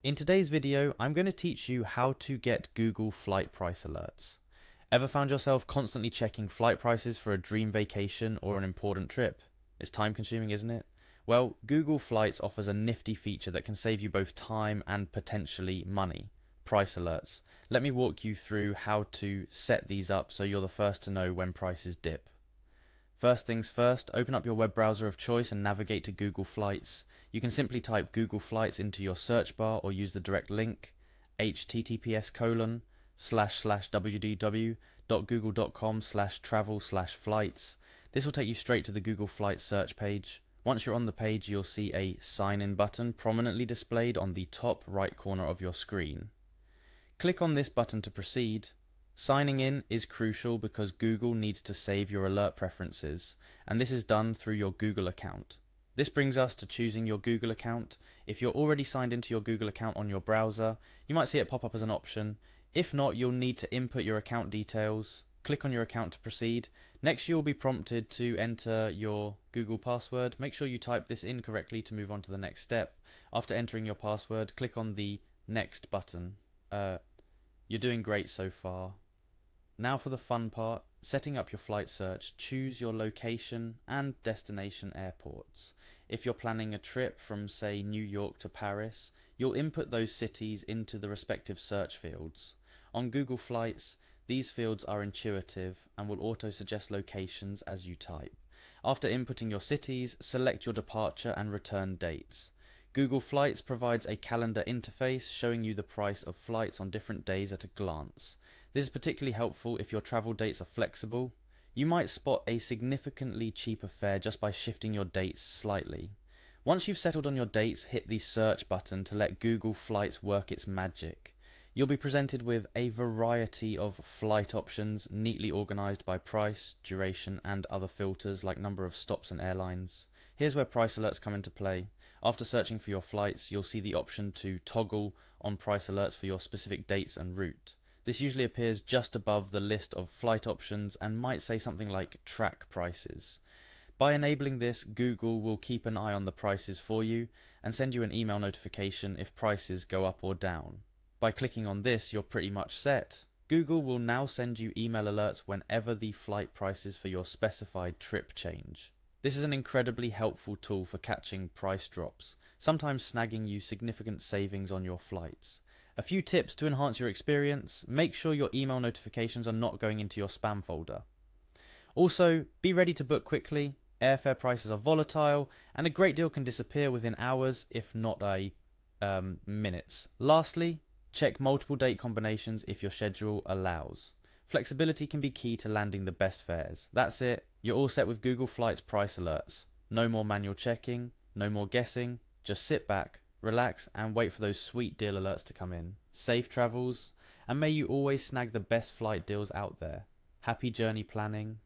In today's video, I'm going to teach you how to get Google flight price alerts. Ever found yourself constantly checking flight prices for a dream vacation or an important trip? It's time consuming, isn't it? Well, Google Flights offers a nifty feature that can save you both time and potentially money. Price alerts. Let me walk you through how to set these up so you're the first to know when prices dip. First things first, open up your web browser of choice and navigate to Google Flights. You can simply type Google Flights into your search bar or use the direct link https://www.google.com/travel/flights. This will take you straight to the Google Flights search page. Once you're on the page, you'll see a sign in button prominently displayed on the top right corner of your screen. Click on this button to proceed. Signing in is crucial because Google needs to save your alert preferences, and this is done through your Google account. This brings us to choosing your Google account. If you're already signed into your Google account on your browser, you might see it pop up as an option. If not, you'll need to input your account details. Click on your account to proceed. Next, you'll be prompted to enter your Google password. Make sure you type this in correctly to move on to the next step. After entering your password, click on the Next button. You're doing great so far. Now for the fun part, setting up your flight search. Choose your location and destination airports. If you're planning a trip from, say, New York to Paris, you'll input those cities into the respective search fields. On Google Flights, these fields are intuitive and will auto-suggest locations as you type. After inputting your cities, select your departure and return dates. Google Flights provides a calendar interface showing you the price of flights on different days at a glance. This is particularly helpful if your travel dates are flexible. You might spot a significantly cheaper fare just by shifting your dates slightly. Once you've settled on your dates, hit the search button to let Google Flights work its magic. You'll be presented with a variety of flight options neatly organized by price, duration, and other filters like number of stops and airlines. Here's where price alerts come into play. After searching for your flights, you'll see the option to toggle on price alerts for your specific dates and route. This usually appears just above the list of flight options and might say something like track prices. By enabling this, Google will keep an eye on the prices for you and send you an email notification if prices go up or down. By clicking on this, you're pretty much set. Google will now send you email alerts whenever the flight prices for your specified trip change. This is an incredibly helpful tool for catching price drops, sometimes snagging you significant savings on your flights. A few tips to enhance your experience: make sure your email notifications are not going into your spam folder. Also, be ready to book quickly. Airfare prices are volatile, and a great deal can disappear within hours, if not minutes. Lastly, check multiple date combinations if your schedule allows. Flexibility can be key to landing the best fares. That's it. You're all set with Google Flights price alerts. No more manual checking, no more guessing. Just sit back, relax, and wait for those sweet deal alerts to come in. Safe travels, and may you always snag the best flight deals out there. Happy journey planning.